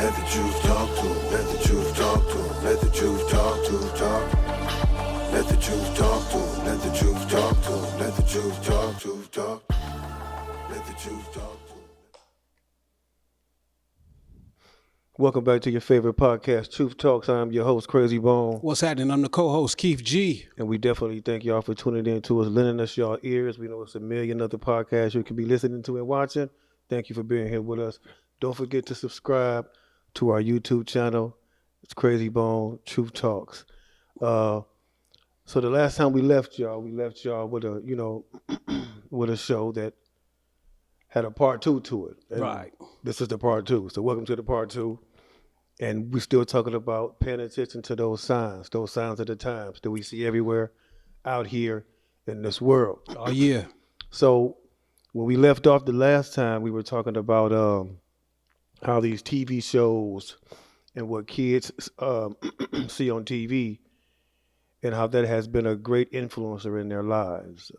Let the truth talk to him. Let the truth talk to him. Let the truth talk to him. Talk. Let the truth talk to him. Let the truth talk to him. Let the truth talk to him. Talk. Let the truth talk to him. Welcome back to your favorite podcast, Truth Talks. I'm your host, Crazy Bone. What's happening? I'm the co-host, Keith G. And we definitely thank y'all for tuning in to us, lending us y'all ears. We know it's a million other podcasts you can be listening to and watching. Thank you for being here with us. Don't forget to subscribe to our YouTube channel. It's Crazy Bone, Truth Talks. So the last time we left y'all with a, with a show that had a part 2 to it. And right. This is the part 2. So welcome to the part 2. And we're still talking about paying attention to those signs of the times that we see everywhere out here in this world. Oh, yeah. So when we left off the last time, we were talking about how these TV shows and what kids see on TV and how that has been a great influencer in their lives.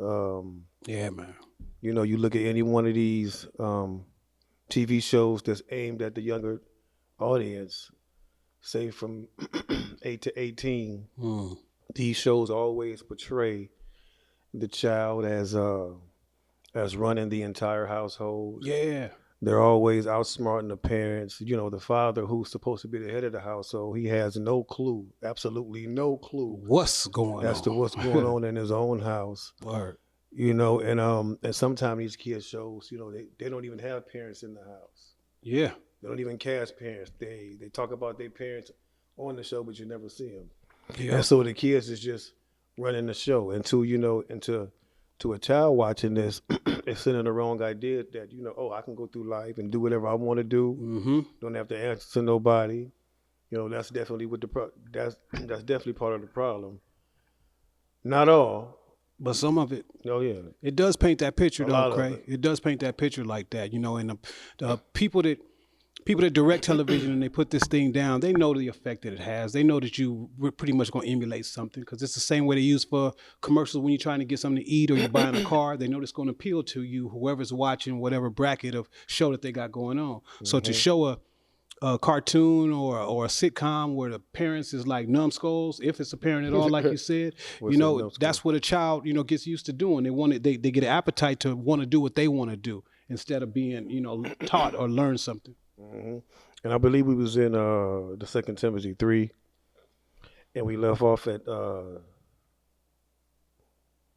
Yeah, man. You look at any one of these TV shows that's aimed at the younger audience, say from 8 to 18, these shows always portray the child as running the entire household. Yeah. They're always outsmarting the parents. The father who's supposed to be the head of the household, he has no clue, absolutely no clue What's going as on? to what's going on in his own house. Word. And sometimes these kids shows, they don't even have parents in the house. Yeah. They don't even cast parents. They talk about their parents on the show, but you never see them. Yeah. And so the kids is just running the show. And to a child watching this, it's sending the wrong idea that, I can go through life and do whatever I want to do. Mm-hmm. Don't have to answer to nobody. That's definitely that's definitely part of the problem. Not all. But some of it. Oh, yeah. It does paint that picture, A lot though, of Craig. it. It does paint that picture like that, and the people that direct television and they put this thing down, they know the effect that it has. They know that we're pretty much going to emulate something because it's the same way they use for commercials when you're trying to get something to eat or you're buying a car. They know it's going to appeal to you, whoever's watching whatever bracket of show that they got going on. Mm-hmm. So to show a cartoon or a sitcom where the parents is like numbskulls, if it's a parent at all, like you said, that's what a child, gets used to doing. They get an appetite to want to do what they want to do instead of being, taught or learn something. Mm-hmm. And I believe we was in the 2 Timothy 3, and we left off at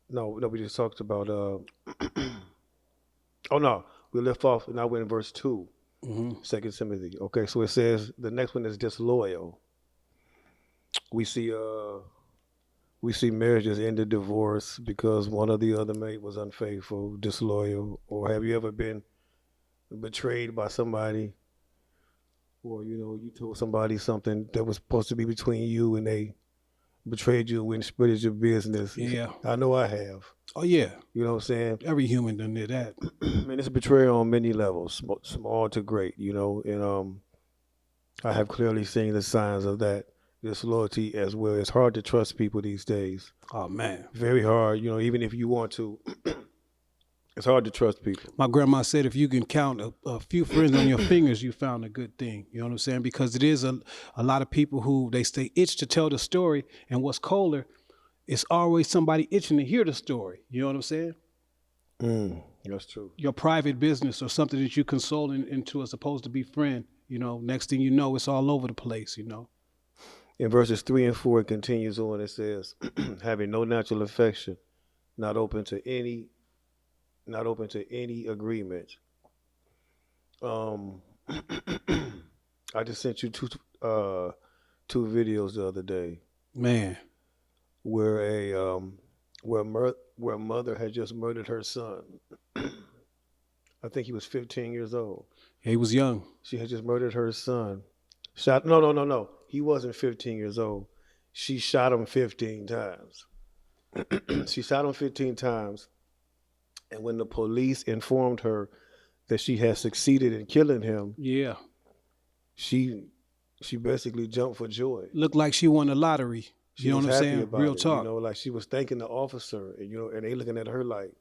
we just talked about we left off and I went in verse 2. Mm-hmm. 2 Timothy. Okay, so it says the next one is disloyal. We see marriages end in divorce because one or the other mate was unfaithful, disloyal. Or have you ever been betrayed by somebody? Or you told somebody something that was supposed to be between you and they betrayed you and spread your business. Yeah. I know I have. Oh, yeah. You know what I'm saying? Every human done did that. Man, it's a betrayal on many levels, small to great, and I have clearly seen the signs of that disloyalty as well. It's hard to trust people these days. Oh, man. Very hard, even if you want to. It's hard to trust people. My grandma said if you can count a few friends on your fingers, you found a good thing. You know what I'm saying? Because it is a lot of people who they stay itched to tell the story. And what's colder, it's always somebody itching to hear the story. You know what I'm saying? That's true. Your private business or something that you console into as opposed to be friend. Next thing you know, it's all over the place, In verses 3 and 4, it continues on. It says, having no natural affection, not open to any agreement. I just sent you two videos the other day. Man, where a mother had just murdered her son. I think he was 15 years old. he was young. She had just murdered her son. No. He wasn't 15 years old. She shot him 15 times. She shot him 15 times. And when the police informed her that she had succeeded in killing him, Yeah. she basically jumped for joy. Looked like she won the lottery. She You know was what I'm happy saying? about Real it, talk. like she was thanking the officer, and they looking at her like,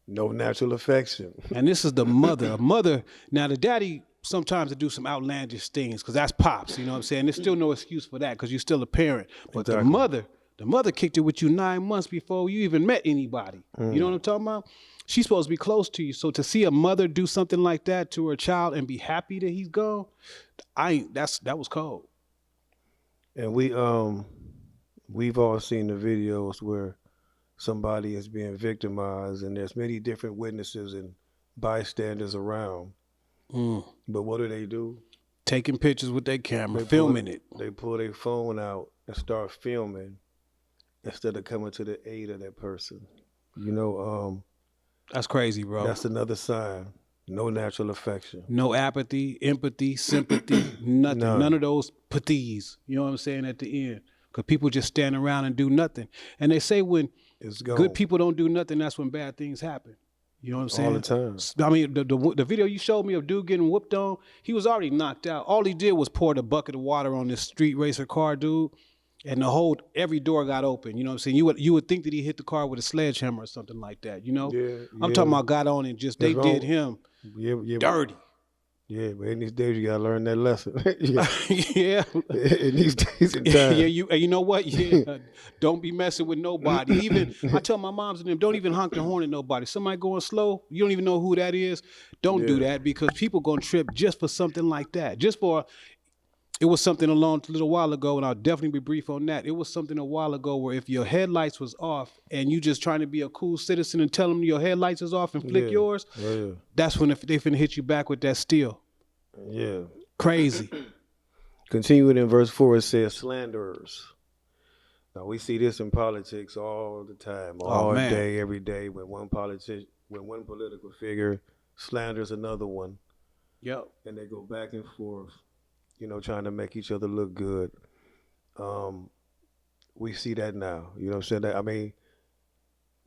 no natural affection. And this is the mother. Now the daddy sometimes to do some outlandish things because that's pops. You know what I'm saying? There's still no excuse for that because you're still a parent. But Exactly. the mother kicked it with you 9 months before you even met anybody. You know what I'm talking about? She's supposed to be close to you. So to see a mother do something like that to her child and be happy that he's gone, that was cold. And we've all seen the videos where somebody is being victimized, and there's many different witnesses and bystanders around. But what do? Taking pictures with their camera, They filming it. They pull their phone out and start filming instead of coming to the aid of that person. You know, That's crazy, bro. that's another sign. No natural affection. No apathy, empathy, sympathy, nothing. None of those pathies. You know what I'm saying at the end. Because people just stand around and do nothing. And they say when It's gone. good people don't do nothing, that's when bad things happen. You know what I'm saying? All the time. I mean, the video you showed me of dude getting whooped on, he was already knocked out. All he did was pour the bucket of water on this street racer car dude, and every door got open. You know what I'm saying? You would think that he hit the car with a sledgehammer or something like that. You know? Yeah, I'm talking about got on and just they That's did wrong. him dirty. Yeah, but in these days you gotta learn that lesson. Yeah. Yeah. In these days and Yeah, times. you know what? Yeah, don't be messing with nobody. Even I tell my moms and them, don't even honk the horn at nobody. Somebody going slow, you don't even know who that is. Don't do that because people gonna trip just for something like that. It was something a little while ago, and I'll definitely be brief on that. It was something a while ago where if your headlights was off and you just trying to be a cool citizen and tell them your headlights is off and flick yours, that's when they finna hit you back with that steel. Yeah. Crazy. Continuing in verse 4, it says slanderers. Now we see this in politics all the time, all day, every day, when one political figure slanders another one. Yep. And they go back and forth, trying to make each other look good. We see that now. You know what I'm saying? I mean,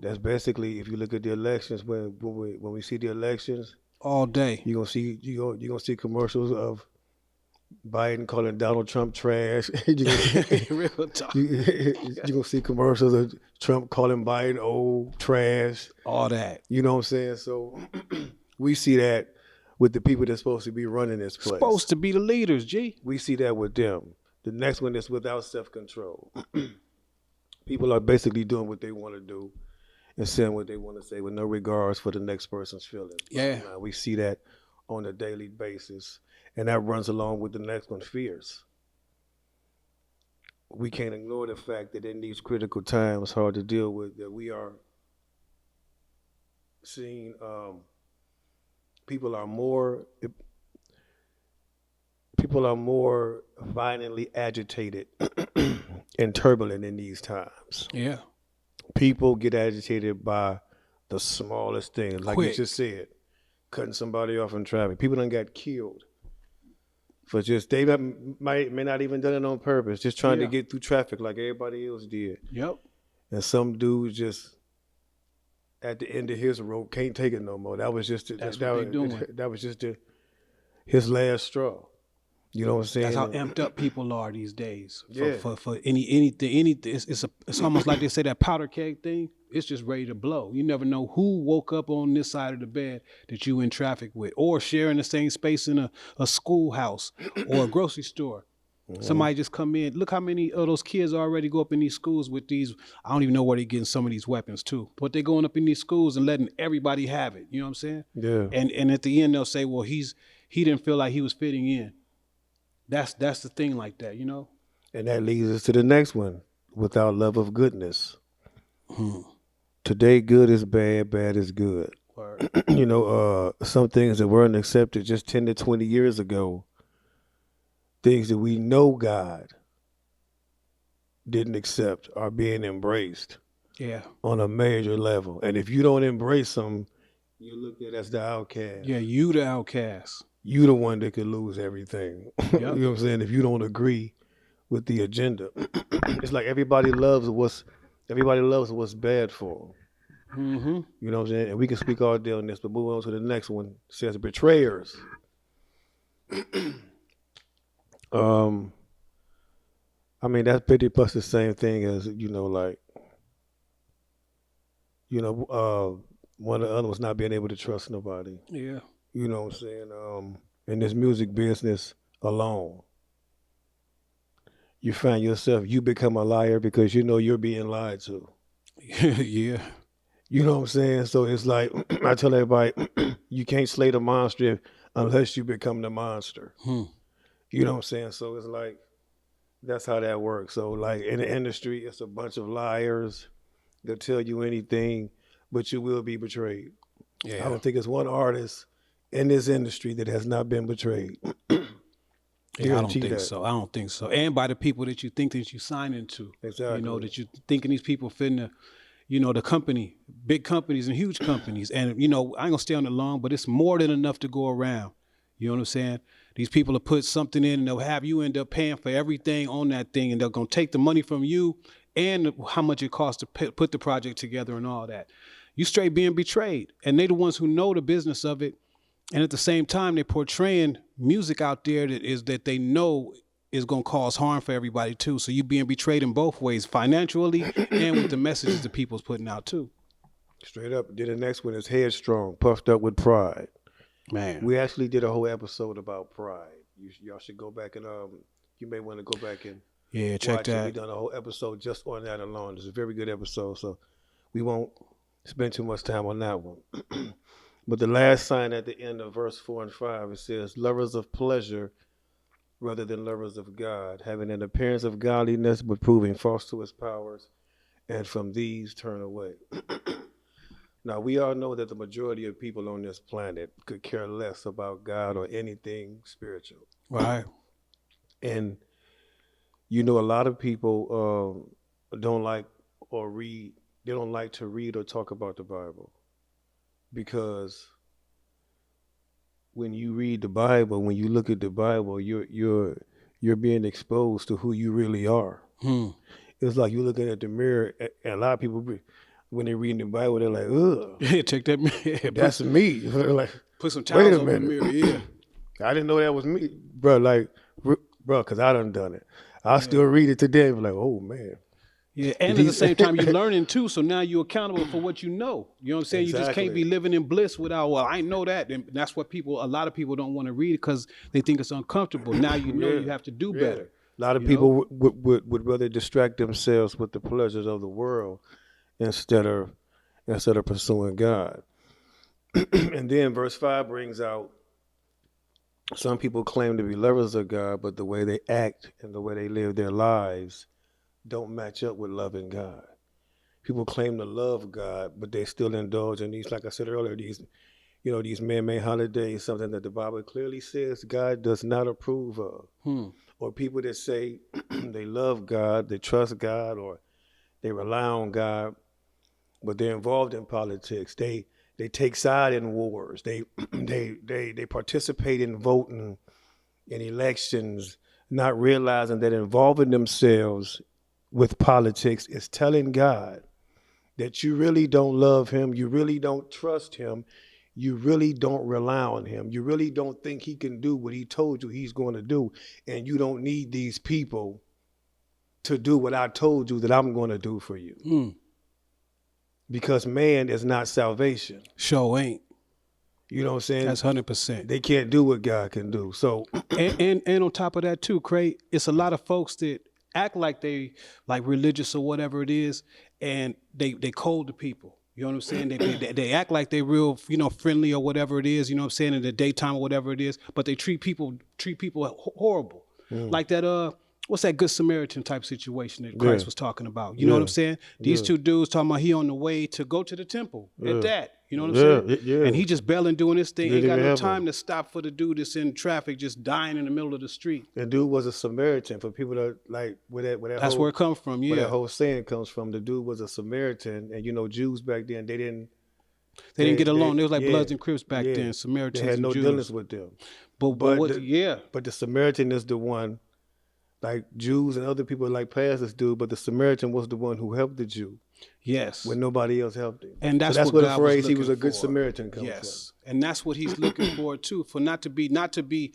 that's basically, if you look at the elections, when we see the elections, all day you're gonna see commercials of Biden calling Donald Trump trash. Real talk. You're gonna see commercials of Trump calling Biden old, trash. All that. You know what I'm saying? So we see that with the people that's supposed to be running this place. Supposed to be the leaders, G. We see that with them. The next one is without self-control. People are basically doing what they want to do and saying what they want to say with no regards for the next person's feelings. Yeah. We see that on a daily basis. And that runs along with the next one, fears. We can't ignore the fact that in these critical times, hard to deal with, that we are seeing people are more violently agitated and turbulent in these times. Yeah. People get agitated by the smallest things, like Quick. you just said, cutting somebody off in traffic. People done got killed for they may not even done it on purpose, just trying to get through traffic like everybody else did. Yep. And some dude just at the end of his rope can't take it no more. That was just his last straw. You know what I'm saying? That's how amped up people are these days. For anything. It's almost like they say that powder keg thing. It's just ready to blow. You never know who woke up on this side of the bed that you in traffic with, or sharing the same space in a schoolhouse or a grocery store. Mm-hmm. Somebody just come in. Look how many of those kids already go up in these schools with these. I don't even know where they're getting some of these weapons too. But they're going up in these schools and letting everybody have it. You know what I'm saying? Yeah. And at the end they'll say, well, he didn't feel like he was fitting in. That's the thing like that, you know? And that leads us to the next one, without love of goodness. Today, good is bad, bad is good. Word. Some things that weren't accepted just 10 to 20 years ago, things that we know God didn't accept are being embraced on a major level. And if you don't embrace them, you're looked at as the outcast. Yeah, you the outcast. You the one that could lose everything. Yep. You know what I'm saying? If you don't agree with the agenda. It's like everybody loves what's bad for them. Mm-hmm. You know what I'm saying? And we can speak all day on this, but moving on to the next one, it says betrayers. I mean, that's pretty much the same thing as, one of the other ones not being able to trust nobody. Yeah. You know what I'm saying? in this music business alone, you find yourself, you become a liar because you know you're being lied to. Yeah. You know what I'm saying? So it's like, I tell everybody, you can't slay the monster unless you become the monster. You know what I'm saying? So it's like, that's how that works. So like in the industry, it's a bunch of liars. They'll tell you anything, but you will be betrayed. Yeah. I don't think it's one artist in this industry that has not been betrayed. Yeah, I don't think so. I don't think so. And by the people that you think that you sign into. Exactly. You know, that you thinking these people finna, you know, the company, big companies and huge companies. And, you know, I ain't gonna stay on it long, but it's more than enough to go around. You know what I'm saying? These people will put something in and they'll have you end up paying for everything on that thing, and they're gonna take the money from you and how much it costs to put the project together and all that. You straight being betrayed. And they the ones who know the business of it. And at the same time, they're portraying music out there that they know is going to cause harm for everybody too. So you being betrayed in both ways, financially and with the messages that people's putting out too. Straight up. Then the next one is headstrong, puffed up with pride. Man, We actually did a whole episode about pride. Y'all should go back and you may want to go back and yeah, check watch it. We that. done a whole episode just on that alone. It's a very good episode, so we won't spend too much time on that one. But the last sign at the end of verse 4 and 5, it says, lovers of pleasure rather than lovers of God, having an appearance of godliness, but proving false to its powers, and from these turn away. Now, we all know that the majority of people on this planet could care less about God or anything spiritual. Right. And, you know, a lot of people don't like or read, they don't like to read or talk about the Bible. Because when you read the Bible, when you look at the Bible, you're being exposed to who you really are. It's like you're looking at the mirror, and a lot of people, when they read the Bible, they're like, ugh, Yeah, check that. that's me. They're like, Put some wait towels a over the minute. mirror. Yeah. I didn't know that was me, bro. Like, bro, because I done it. I still read it today and be like, oh man. Yeah, and at the same time, you're learning too. So now you're accountable for what you know. You know what I'm saying? You just can't be living in bliss without, well, I know that. And that's what a lot of people don't want to read because they think it's uncomfortable. Now you know you have to do better. A lot of people would rather distract themselves with the pleasures of the world instead of pursuing God. And then verse 5 brings out, some people claim to be lovers of God, but the way they act and the way they live their lives don't match up with loving God. People claim to love God, but they still indulge in these, like I said earlier, these man-made holidays, something that the Bible clearly says God does not approve of. Or people that say they love God, they trust God, or they rely on God, but they're involved in politics. They take side in wars. They participate in voting in elections, not realizing that involving themselves with politics is telling God that you really don't love him, you really don't trust him, you really don't rely on him, you really don't think he can do what he told you he's going to do, and you don't need these people to do what I told you that I'm going to do for you. Because man is not salvation. Sure ain't. You know what I'm saying? That's 100%. They can't do what God can do. So and on top of that too, Craig, it's a lot of folks that act like they like religious or whatever it is, and they cold to people. You know what I'm saying? They act like they real, friendly or whatever it is, you know what I'm saying, in the daytime or whatever it is, but they treat people horrible. Like that what's that Good Samaritan type situation that Christ was talking about? You know what I'm saying? These two dudes talking about he on the way to go to the temple at that. You know what I'm saying? And he just belling doing his thing. Ain't got no time to stop for the dude that's in traffic just dying in the middle of the street. The dude was a Samaritan. For people that like where that that's where it comes from, where that whole saying comes from. The dude was a Samaritan, and Jews back then they didn't get along. They was like Bloods and Crips back then. Samaritans they had no and Jews. dealings with them. But the Samaritan is the one. Like Jews and other people like past this dude, but the Samaritan was the one who helped the Jew. Yes. When nobody else helped him. And that's where the phrase "he was a good for. Samaritan" comes yes. from. And that's what he's looking for too, for not to be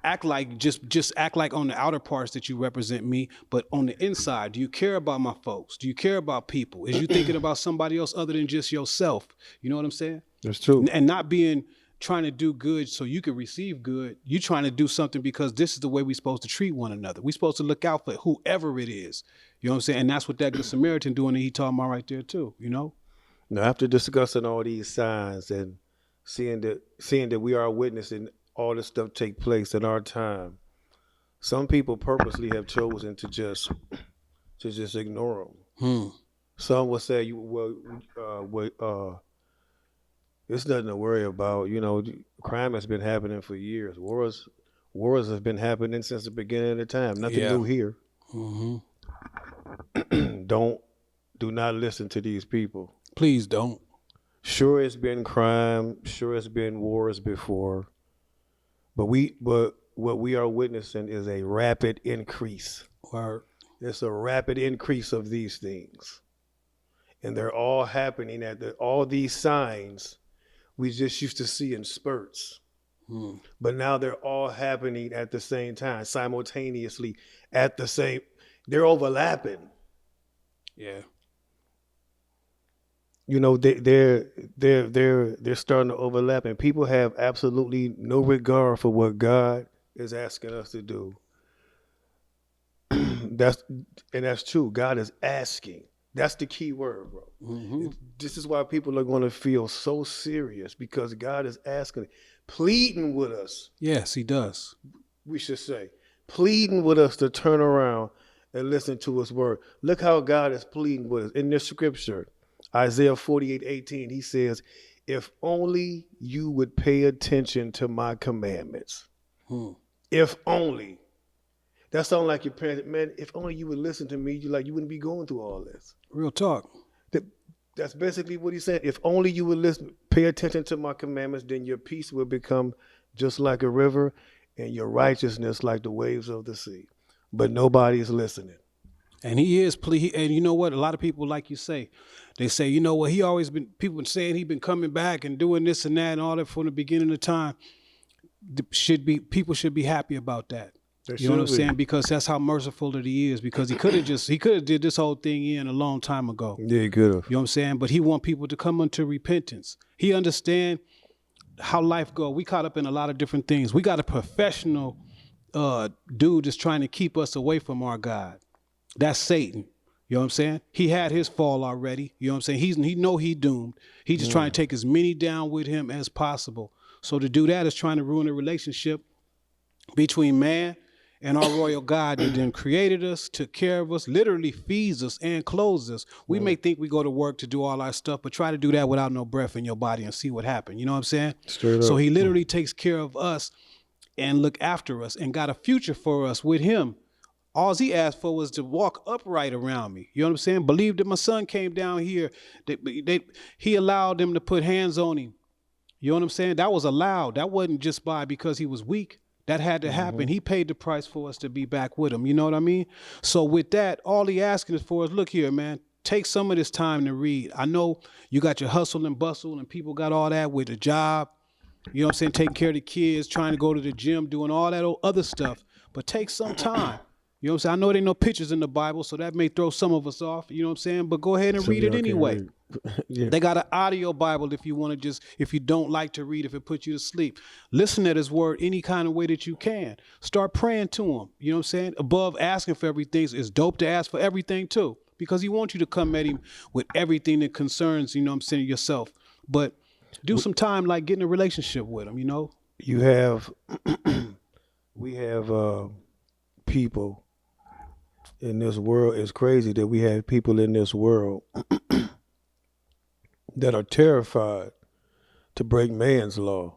act like just act like on the outer parts that you represent me, but on the inside, do you care about my folks? Do you care about people? Is you thinking about somebody else other than just yourself? You know what I'm saying? That's true. And not being trying to do good so you can receive good. You're trying to do something because this is the way we're supposed to treat one another. We're supposed to look out for whoever it is. You know what I'm saying? And that's what that Good Samaritan doing that he talking about right there too, you know? Now, after discussing all these signs and seeing that we are witnessing all this stuff take place in our time, some people purposely have chosen to just ignore them. Some will say, it's nothing to worry about. You know, crime has been happening for years. Wars have been happening since the beginning of the time. Nothing new here. Do not listen to these people. Please don't. Sure, it's been crime. Sure, it's been wars before. But what we are witnessing is a rapid increase. Word. It's a rapid increase of these things. And they're all happening all these signs we just used to see in spurts. But now they're all happening at the same time, simultaneously they're overlapping. Yeah. You know, they're starting to overlap, and people have absolutely no regard for what God is asking us to do. That's true. God is asking. That's the key word, bro. This is why people are going to feel so serious, because God is asking, pleading with us. Yes, he does. We should say, pleading with us to turn around and listen to his word. Look how God is pleading with us in this scripture. Isaiah 48:18, he says, if only you would pay attention to my commandments. If only. That sounds like your parents, man, if only you would listen to me, you wouldn't be going through all this. Real talk. That's basically what he said. If only you would listen, pay attention to my commandments, then your peace will become just like a river and your righteousness like the waves of the sea. But nobody's listening. And he is, and you know what? A lot of people, like you say, they say, you know what? People been saying he been coming back and doing this and that and all that from the beginning of time. People should be happy about that. You know what I'm saying? Because that's how merciful that he is. Because he could have did this whole thing in a long time ago. Yeah, he could have. You know what I'm saying? But he want people to come unto repentance. He understand how life go. We caught up in a lot of different things. We got a professional dude that's trying to keep us away from our God. That's Satan. You know what I'm saying? He had his fall already. You know what I'm saying? He know he doomed. He's just trying to take as many down with him as possible. So to do that is trying to ruin a relationship between man and our royal God that then created us, took care of us, literally feeds us and clothes us. We may think we go to work to do all our stuff, but try to do that without no breath in your body and see what happens. You know what I'm saying? Straight up. So he literally takes care of us and look after us and got a future for us with him. All he asked for was to walk upright around me. You know what I'm saying? Believe that my son came down here. He allowed them to put hands on him. You know what I'm saying? That was allowed. That wasn't just because he was weak. That had to happen. He paid the price for us to be back with him. You know what I mean? So with that, all he asking is for us, look here, man, take some of this time to read. I know you got your hustle and bustle and people got all that with a job. You know what I'm saying? Taking care of the kids, trying to go to the gym, doing all that other stuff. But take some time. You know what I'm saying? I know there ain't no pictures in the Bible, so that may throw some of us off. You know what I'm saying? But go ahead and read it anyway. Yeah. They got an audio Bible if you want to if you don't like to read, if it puts you to sleep. Listen to his word any kind of way that you can. Start praying to him. You know what I'm saying? Above asking for everything, it's dope to ask for everything too, because he wants you to come at him with everything that concerns, you know what I'm saying, yourself. But do some time like getting a relationship with him, you know? We have people in this world. It's crazy that we have people in this world that are terrified to break man's law.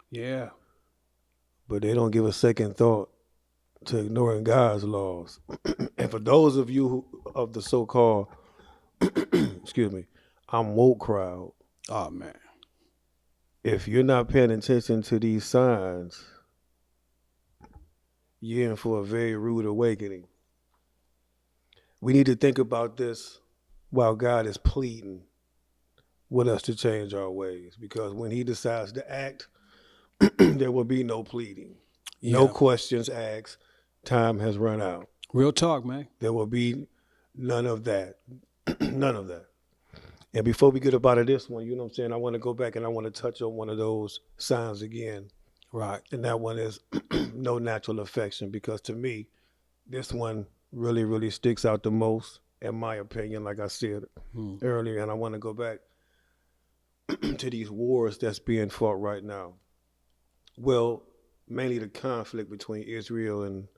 Yeah. But they don't give a second thought to ignoring God's laws. And for those of you of the so-called, excuse me, I'm woke crowd. Oh, man. If you're not paying attention to these signs, you're in for a very rude awakening. We need to think about this while God is pleading with us to change our ways, because when he decides to act, there will be no pleading, no questions asked. Time has run out. Real talk, man. There will be none of that. None of that. And before we get up out of this one, you know what I'm saying, I want to go back and I want to touch on one of those signs again. Right. And that one is no natural affection, because to me, this one really, really sticks out the most, in my opinion, like I said earlier. And I want to go back to these wars that's being fought right now. Well, mainly the conflict between Israel and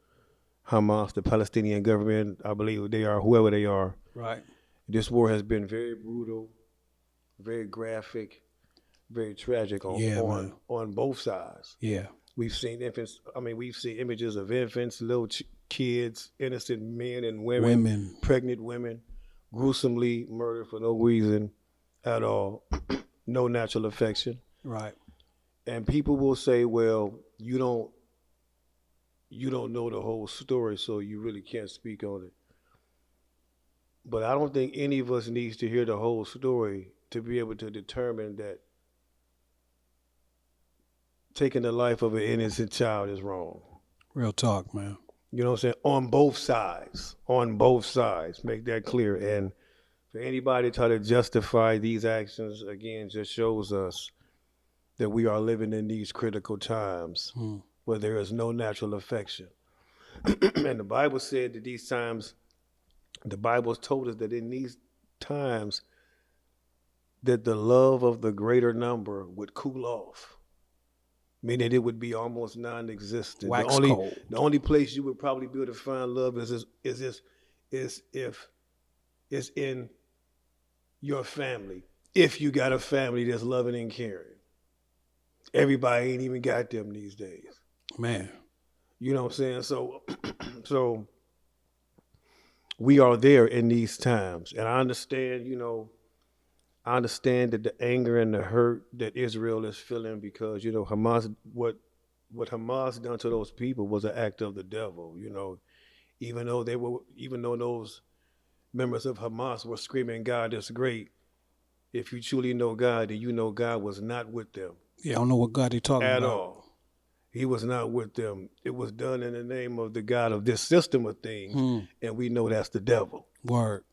Hamas, the Palestinian government, I believe they are, whoever they are. Right. This war has been very brutal, very graphic, very tragic on both sides. Yeah. We've seen infants. I mean, we've seen images of infants, little kids, innocent men and women, pregnant women, gruesomely murdered for no reason at all, no natural affection. Right. And people will say, "Well, you don't know the whole story, so you really can't speak on it." But I don't think any of us needs to hear the whole story to be able to determine that taking the life of an innocent child is wrong. Real talk, man. You know what I'm saying? On both sides, make that clear. And for anybody to try to justify these actions, again, just shows us that we are living in these critical times where there is no natural affection. And the Bible said that these times, the Bible told us that in these times that the love of the greater number would cool off, meaning it would be almost non-existent. Cold. The only place you would probably be able to find love is if it's in your family. If you got a family that's loving and caring. Everybody ain't even got them these days. Man. You know what I'm saying? So we are there in these times. And I understand, that the anger and the hurt that Israel is feeling because, Hamas, what Hamas done to those people was an act of the devil, even though those members of Hamas were screaming, "God is great." If you truly know God, then you know God was not with them. Yeah, I don't know what God they're talking at about. all. He was not with them. It was done in the name of the God of this system of things, and we know that's the devil. Word.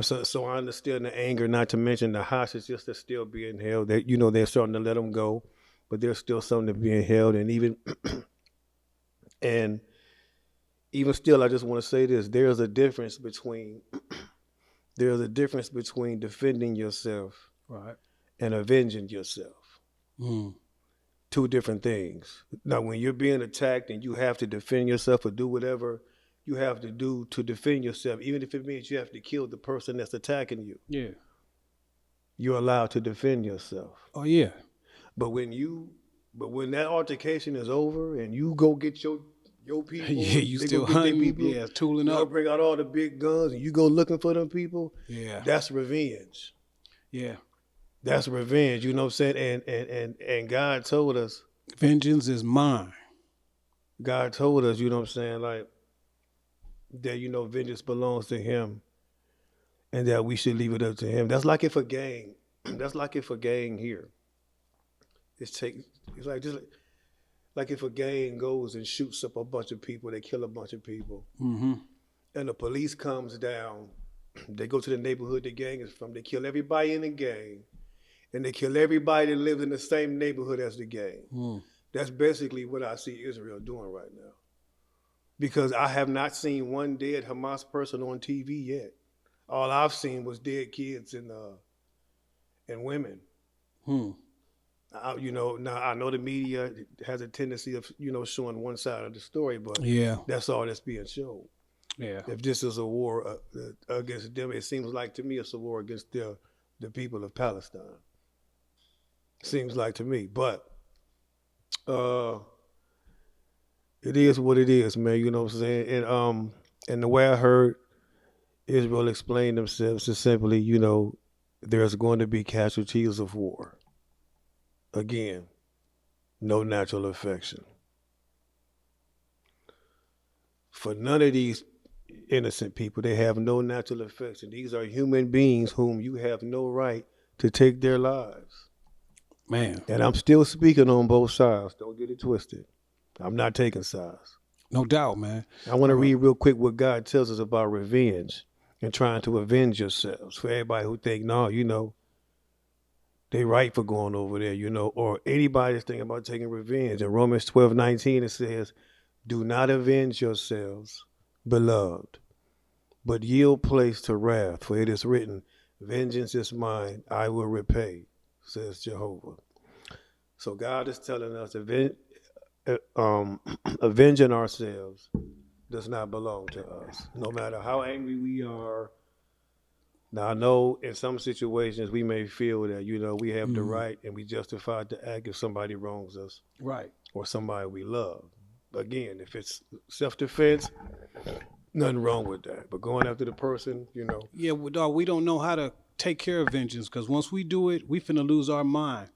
So I understand the anger, not to mention the hostages that's still being held. That they're starting to let them go, but there's still some that being held, and even still, I just want to say this: there's a difference between defending yourself, right, and avenging yourself. Two different things. Now, when you're being attacked and you have to defend yourself or do whatever you have to do to defend yourself, even if it means you have to kill the person that's attacking you. Yeah. You're allowed to defend yourself. Oh yeah. But when that altercation is over and you go get your people, yeah, you still hunting people, yeah, tooling up, bring out all the big guns and you go looking for them people. Yeah. That's revenge. Yeah. That's revenge, you know what I'm saying? And God told us, vengeance is mine. God told us, you know what I'm saying, like that, vengeance belongs to him and that we should leave it up to him. That's like if a gang here, it's like if a gang goes and shoots up a bunch of people, they kill a bunch of people, and the police comes down, they go to the neighborhood the gang is from, they kill everybody in the gang, and they kill everybody that lives in the same neighborhood as the gang. That's basically what I see Israel doing right now. Because I have not seen one dead Hamas person on TV yet. All I've seen was dead kids and women. Now I know the media has a tendency of, showing one side of the story, but yeah, that's all that's being shown. Yeah. If this is a war against them, it seems like to me it's a war against the people of Palestine. Seems like to me, but it is what it is, man. You know what I'm saying? And the way I heard Israel explain themselves is simply, there's going to be casualties of war. Again, no natural affection. For none of these innocent people, they have no natural affection. These are human beings whom you have no right to take their lives. Man. And I'm still speaking on both sides. Don't get it twisted. I'm not taking sides. No doubt, man. I want to read real quick what God tells us about revenge. and trying to avenge yourselves. For everybody who think, no, they right for going over there, or anybody that's thinking about taking revenge. In Romans 12:19, it says, do not avenge yourselves, beloved, but yield place to wrath, for it is written, vengeance is mine, I will repay, says Jehovah. So God is telling us avenging ourselves does not belong to us, no matter how angry we are. Now, I know in some situations we may feel that, we have the right and we justified to act if somebody wrongs us. Right. Or somebody we love. Again, if it's self-defense, nothing wrong with that. But going after the person, Yeah, well, dog, we don't know how to take care of vengeance, because once we do it, we finna lose our mind.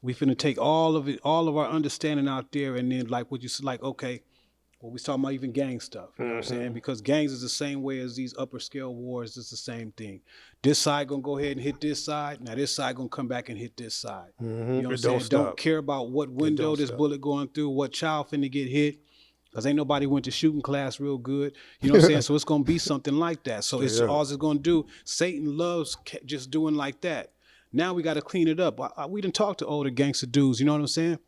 We finna take all of our understanding out there, and then like what you said, like, okay, well, we talking about even gang stuff, you know what I'm saying? Because gangs is the same way as these upper scale wars. It's the same thing. This side gonna go ahead and hit this side. Now this side gonna come back and hit this side. You know what I'm saying? Don't care about what window this bullet going through, what child finna get hit. Because ain't nobody went to shooting class real good. You know what I'm saying? So it's going to be something like that. So it's all it's going to do. Satan loves just doing like that. Now we got to clean it up. We didn't talk to older gangster dudes. You know what I'm saying?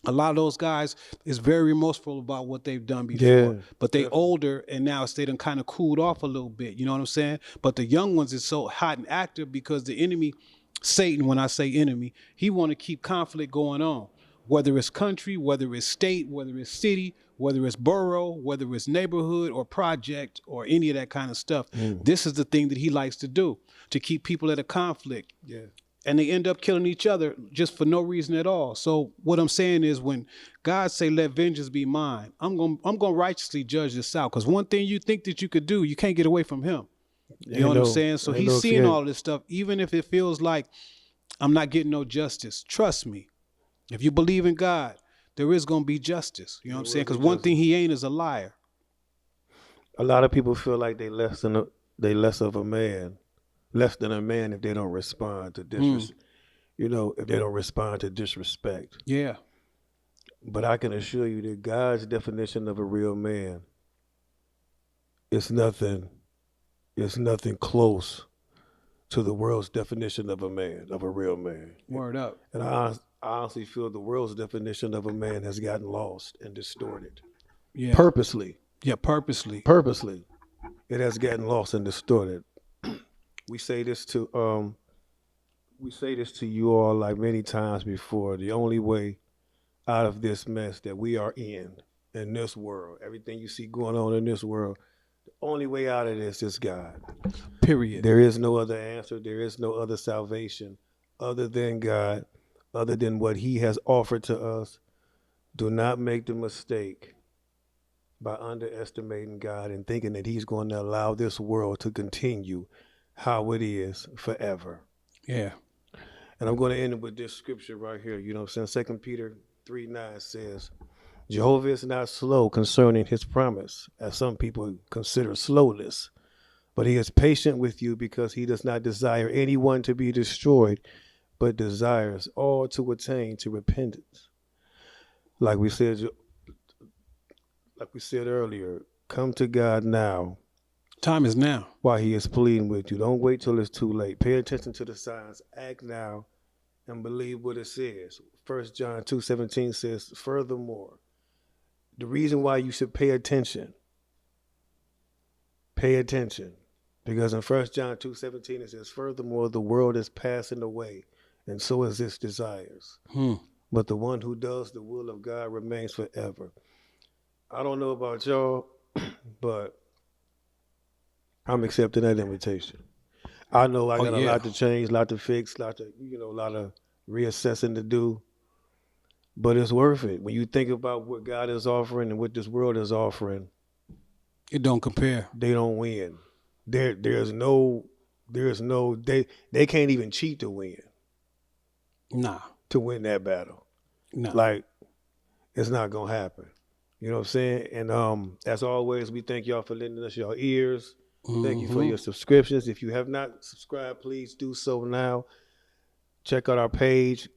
A lot of those guys is very remorseful about what they've done before. But they older, and now they done kind of cooled off a little bit. You know what I'm saying? But the young ones is so hot and active because the enemy, Satan, when I say enemy, he want to keep conflict going on. Whether it's country, whether it's state, whether it's city, whether it's borough, whether it's neighborhood or project or any of that kind of stuff. This is the thing that he likes to do, to keep people at a conflict. Yeah. And they end up killing each other just for no reason at all. So what I'm saying is, when God say, let vengeance be mine, I'm gonna righteously judge this out. Because one thing you think that you could do, you can't get away from him. You know what I'm saying? So he's seeing all this stuff, even if it feels like I'm not getting no justice. Trust me. If you believe in God, there is going to be justice. You know what I'm saying? Because one thing he ain't is a liar. A lot of people feel like they less than a man if they don't respond to disrespect. If they don't respond to disrespect. Yeah. But I can assure you that God's definition of a real man is nothing close to the world's definition of a real man. Word up. And I honestly feel the world's definition of a man has gotten lost and distorted. Yeah. Purposely. Yeah, purposely. Purposely. It has gotten lost and distorted. We say this to you all like many times before. The only way out of this mess that we are in this world, everything you see going on in this world, the only way out of this is God. Period. There is no other answer. There is no other salvation other than God. Other than what he has offered to us. Do not make the mistake by underestimating God and thinking that he's going to allow this world to continue how it is forever. Yeah. And I'm going to end it with this scripture right here. Since 2 Peter 3:9 says, Jehovah is not slow concerning his promise, as some people consider slowness, but he is patient with you because he does not desire anyone to be destroyed, but desires all to attain to repentance. Like we said earlier, come to God now. Time is now. While he is pleading with you. Don't wait till it's too late. Pay attention to the signs. Act now and believe what it says. 1 John 2:17 says, furthermore, the reason why you should pay attention, because in 1 John 2:17 it says, furthermore, the world is passing away, and so is its desires. But the one who does the will of God remains forever. I don't know about y'all, but I'm accepting that invitation. I know I got a lot to change, a lot to fix, a lot of reassessing to do. But it's worth it. When you think about what God is offering and what this world is offering, it don't compare. They don't win. They can't even cheat to win. Nah. To win that battle. Nah. Like, it's not gonna happen. You know what I'm saying? And as always, we thank y'all for lending us your ears. Thank you for your subscriptions. If you have not subscribed, please do so now. Check out our page,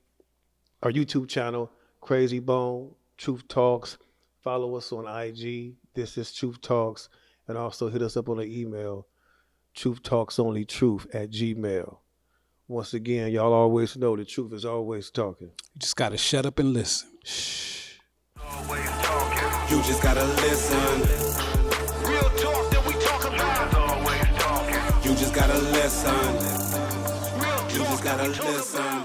our YouTube channel, Crazy Bone, Truth Talks. Follow us on IG. This is Truth Talks. And also hit us up on the email, truthtalksonlytruth@gmail. Once again, y'all always know the truth is always talking. You just gotta shut up and listen. Shh. You just gotta listen. Real talk that we talk about. Always talking. You just gotta listen. You just gotta listen.